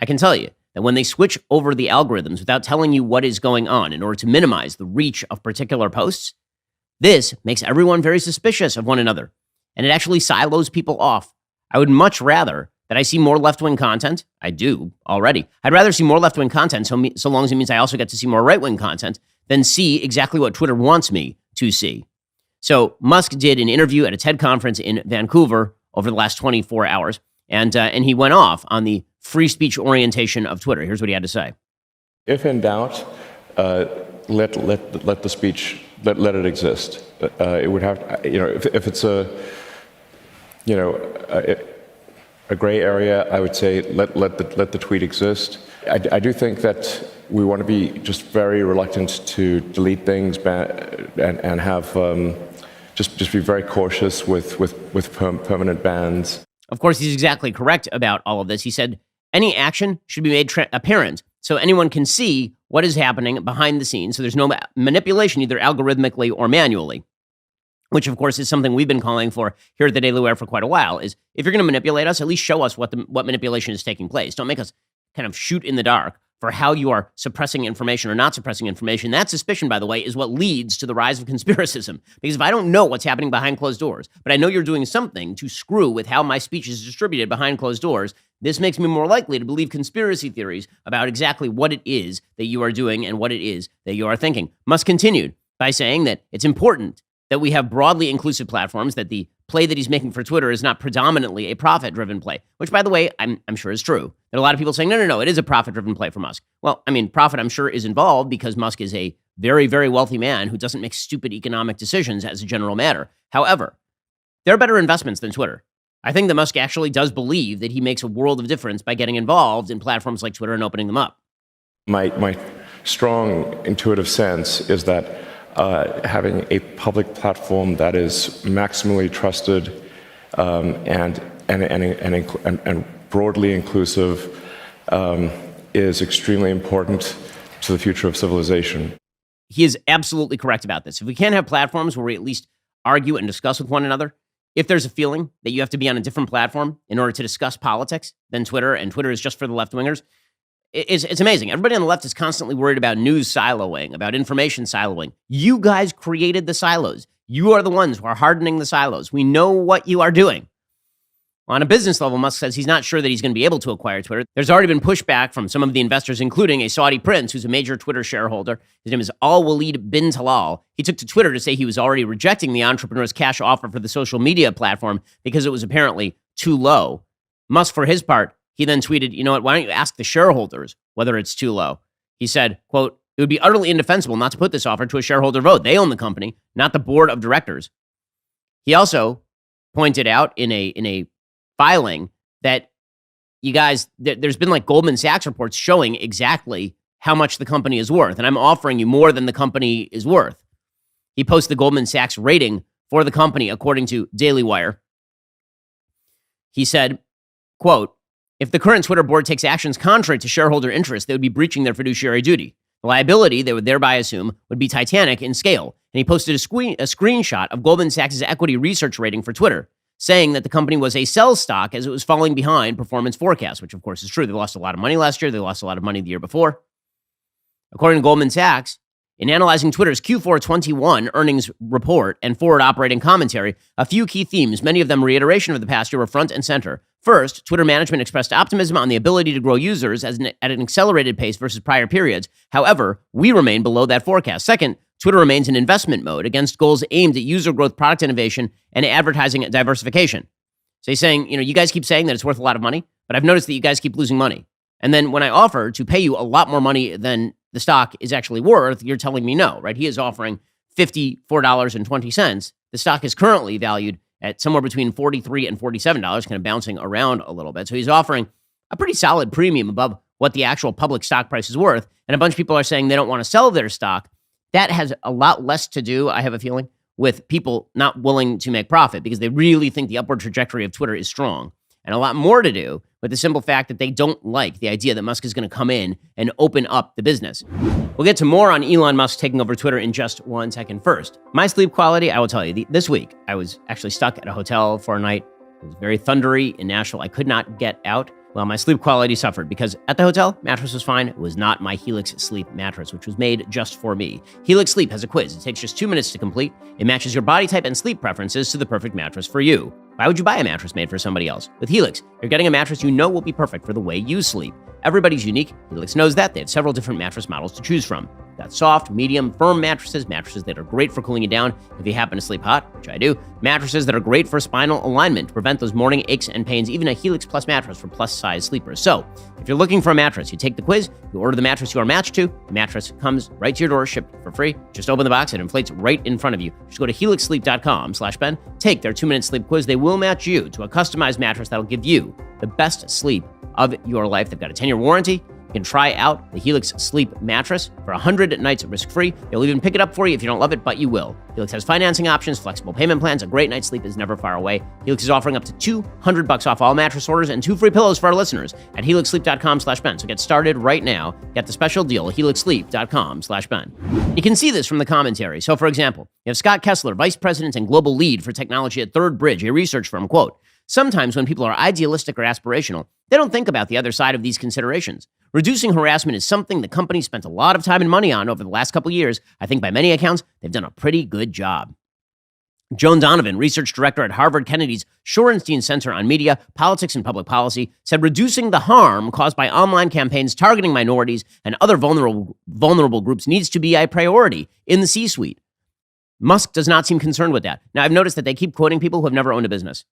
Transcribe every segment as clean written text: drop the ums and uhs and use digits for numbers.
I can tell you that when they switch over the algorithms without telling you what is going on in order to minimize the reach of particular posts, this makes everyone very suspicious of one another, and it actually silos people off. I would much rather that I see more left-wing content. I do already. I'd rather see more left-wing content so long as it means I also get to see more right-wing content than see exactly what Twitter wants me to see. So Musk did an interview at a TED conference in Vancouver over the last 24 hours, and he went off on the free speech orientation of Twitter. Here's what he had to say. If in doubt, let the speech, let it exist. It would have, if it's a gray area, I would say let the tweet exist. I do think that we want to be just very reluctant to delete things and have just be very cautious with permanent bans. Of course, he's exactly correct about all of this. He said any action should be made apparent so anyone can see what is happening behind the scenes. So there's no manipulation, either algorithmically or manually, which of course is something we've been calling for here at the Daily Wire for quite a while, is if you're going to manipulate us, at least show us what manipulation is taking place. Don't make us kind of shoot in the dark for how you are suppressing information or not suppressing information. That suspicion, by the way, is what leads to the rise of conspiracism. Because if I don't know what's happening behind closed doors, but I know you're doing something to screw with how my speech is distributed behind closed doors, this makes me more likely to believe conspiracy theories about exactly what it is that you are doing and what it is that you are thinking. Musk continued by saying that it's important that we have broadly inclusive platforms, that the play that he's making for Twitter is not predominantly a profit-driven play, which, by the way, I'm sure is true. There are a lot of people saying, no, it is a profit-driven play for Musk. Well, I mean, profit, I'm sure, is involved because Musk is a very, very wealthy man who doesn't make stupid economic decisions as a general matter. However, there are better investments than Twitter. I think that Musk actually does believe that he makes a world of difference by getting involved in platforms like Twitter and opening them up. My strong intuitive sense is that having a public platform that is maximally trusted and broadly inclusive is extremely important to the future of civilization. He is absolutely correct about this. If we can't have platforms where we at least argue and discuss with one another, if there's a feeling that you have to be on a different platform in order to discuss politics than Twitter, and Twitter is just for the left-wingers, it's amazing. Everybody on the left is constantly worried about news siloing, about information siloing. You guys created the silos. You are the ones who are hardening the silos. We know what you are doing. On a business level, Musk says he's not sure that he's going to be able to acquire Twitter. There's already been pushback from some of the investors, including a Saudi prince who's a major Twitter shareholder. His name is Al-Walid bin Talal. He took to Twitter to say he was already rejecting the entrepreneur's cash offer for the social media platform because it was apparently too low. Musk, for his part, he then tweeted, you know what, why don't you ask the shareholders whether it's too low? He said, quote, it would be utterly indefensible not to put this offer to a shareholder vote. They own the company, not the board of directors. He also pointed out in a filing that you guys, there's been like Goldman Sachs reports showing exactly how much the company is worth, and I'm offering you more than the company is worth. He posted the Goldman Sachs rating for the company according to Daily Wire. He said, quote, if the current Twitter board takes actions contrary to shareholder interest, they would be breaching their fiduciary duty. The liability, they would thereby assume, would be titanic in scale. And he posted a screenshot of Goldman Sachs' equity research rating for Twitter, saying that the company was a sell stock as it was falling behind performance forecasts, which of course is true. They lost a lot of money last year. They lost a lot of money the year before. According to Goldman Sachs, in analyzing Twitter's Q4 21 earnings report and forward operating commentary, a few key themes, many of them reiteration of the past year, were front and center. First, Twitter management expressed optimism on the ability to grow users at an accelerated pace versus prior periods. However, we remain below that forecast. Second, Twitter remains in investment mode against goals aimed at user growth, product innovation, and advertising diversification. So he's saying, you guys keep saying that it's worth a lot of money, but I've noticed that you guys keep losing money. And then when I offer to pay you a lot more money than the stock is actually worth, you're telling me no, right? He is offering $54.20. The stock is currently valued at somewhere between $43 and $47, kind of bouncing around a little bit. So he's offering a pretty solid premium above what the actual public stock price is worth. And a bunch of people are saying they don't want to sell their stock. That has a lot less to do, I have a feeling, with people not willing to make profit because they really think the upward trajectory of Twitter is strong. And a lot more to do with the simple fact that they don't like the idea that Musk is going to come in and open up the business. We'll get to more on Elon Musk taking over Twitter in just 1 second. First, my sleep quality, I will tell you, this week, I was actually stuck at a hotel for a night. It was very thundery in Nashville. I could not get out. Well, my sleep quality suffered because at the hotel, mattress was fine. It was not my Helix Sleep mattress, which was made just for me. Helix Sleep has a quiz. It takes just 2 minutes to complete. It matches your body type and sleep preferences to the perfect mattress for you. Why would you buy a mattress made for somebody else? With Helix, you're getting a mattress you know will be perfect for the way you sleep. Everybody's unique. Helix knows that. They have several different mattress models to choose from. Got soft, medium, firm mattresses that are great for cooling you down if you happen to sleep hot, which I do. Mattresses that are great for spinal alignment to prevent those morning aches and pains, even a Helix Plus mattress for plus-size sleepers. So, if you're looking for a mattress, you take the quiz, you order the mattress you are matched to, the mattress comes right to your door, shipped for free. Just open the box, it inflates right in front of you. Just go to helixsleep.com/Ben, take their 2-minute sleep quiz. They will match you to a customized mattress that'll give you the best sleep of your life. They've got a 10-year warranty. You can try out the Helix Sleep mattress for 100 nights risk-free. They'll even pick it up for you if you don't love it, but you will. Helix has financing options, flexible payment plans. A great night's sleep is never far away. Helix is offering up to $200 off all mattress orders and 2 free pillows for our listeners at helixsleep.com/Ben. So get started right now. Get the special deal at helixsleep.com/Ben. You can see this from the commentary. So, for example, you have Scott Kessler, Vice President and Global Lead for Technology at Third Bridge, a research firm, quote, "Sometimes when people are idealistic or aspirational, they don't think about the other side of these considerations. Reducing harassment is something the company spent a lot of time and money on over the last couple years. I think by many accounts, they've done a pretty good job." Joan Donovan, research director at Harvard Kennedy's Shorenstein Center on Media, Politics and Public Policy, said reducing the harm caused by online campaigns targeting minorities and other vulnerable groups needs to be a priority in the C-suite. Musk does not seem concerned with that. Now, I've noticed that they keep quoting people who have never owned a business.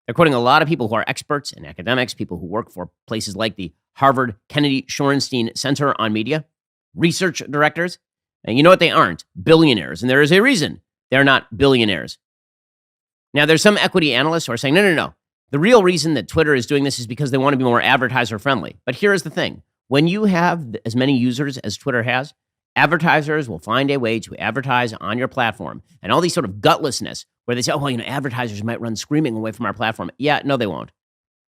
They're quoting a lot of people who are experts and academics, people who work for places like the Harvard Kennedy Shorenstein Center on Media, research directors. And you know what they aren't? Billionaires. And there is a reason they're not billionaires. Now, there's some equity analysts who are saying, no. The real reason that Twitter is doing this is because they want to be more advertiser friendly. But here is the thing. When you have as many users as Twitter has, advertisers will find a way to advertise on your platform. And all these sort of gutlessness where they say, advertisers might run screaming away from our platform. Yeah, no, they won't.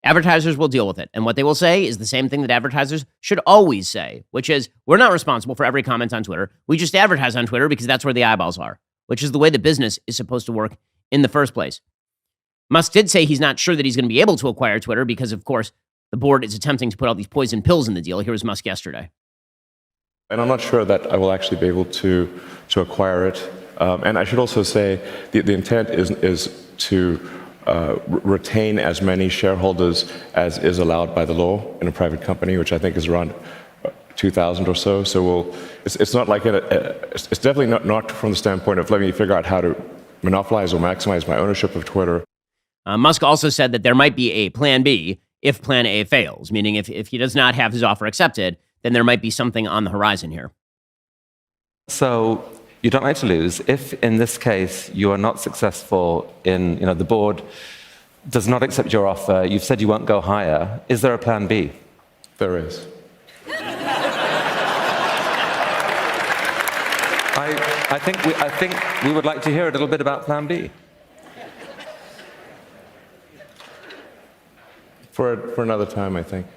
Advertisers will deal with it. And what they will say is the same thing that advertisers should always say, which is, we're not responsible for every comment on Twitter. We just advertise on Twitter because that's where the eyeballs are, which is the way the business is supposed to work in the first place. Musk did say he's not sure that he's going to be able to acquire Twitter because, of course, the board is attempting to put all these poison pills in the deal. Here was Musk yesterday. And I'm not sure that I will actually be able to acquire it. And I should also say the intent is to retain as many shareholders as is allowed by the law in a private company, which I think is around 2,000 or so. So it's not like it's definitely not from the standpoint of let me figure out how to monopolize or maximize my ownership of Twitter. Musk also said that there might be a plan B if plan A fails, meaning if he does not have his offer accepted, then there might be something on the horizon here. So you don't like to lose. If, in this case, you are not successful in, the board does not accept your offer, you've said you won't go higher, is there a plan B? There is. I think we would like to hear a little bit about plan B. For another time, I think.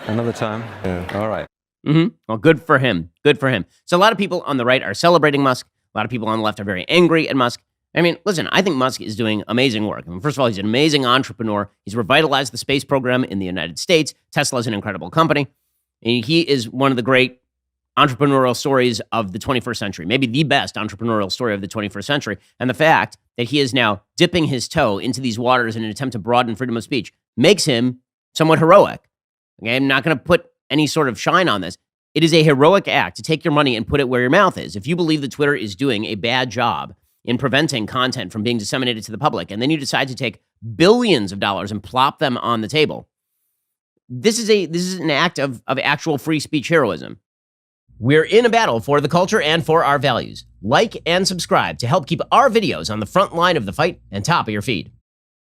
Another time? Yeah. All right. Well, good for him. Good for him. So a lot of people on the right are celebrating Musk. A lot of people on the left are very angry at Musk. I mean, listen, I think Musk is doing amazing work. First of all, he's an amazing entrepreneur. He's revitalized the space program in the United States. Tesla is an incredible company. And he is one of the great entrepreneurial stories of the 21st century, maybe the best entrepreneurial story of the 21st century. And the fact that he is now dipping his toe into these waters in an attempt to broaden freedom of speech makes him somewhat heroic. Okay, I'm not going to put any sort of shine on this. It is a heroic act to take your money and put it where your mouth is. If you believe that Twitter is doing a bad job in preventing content from being disseminated to the public, and then you decide to take billions of dollars and plop them on the table, this is an act of actual free speech heroism. We're in a battle for the culture and for our values. Like and subscribe to help keep our videos on the front line of the fight and top of your feed.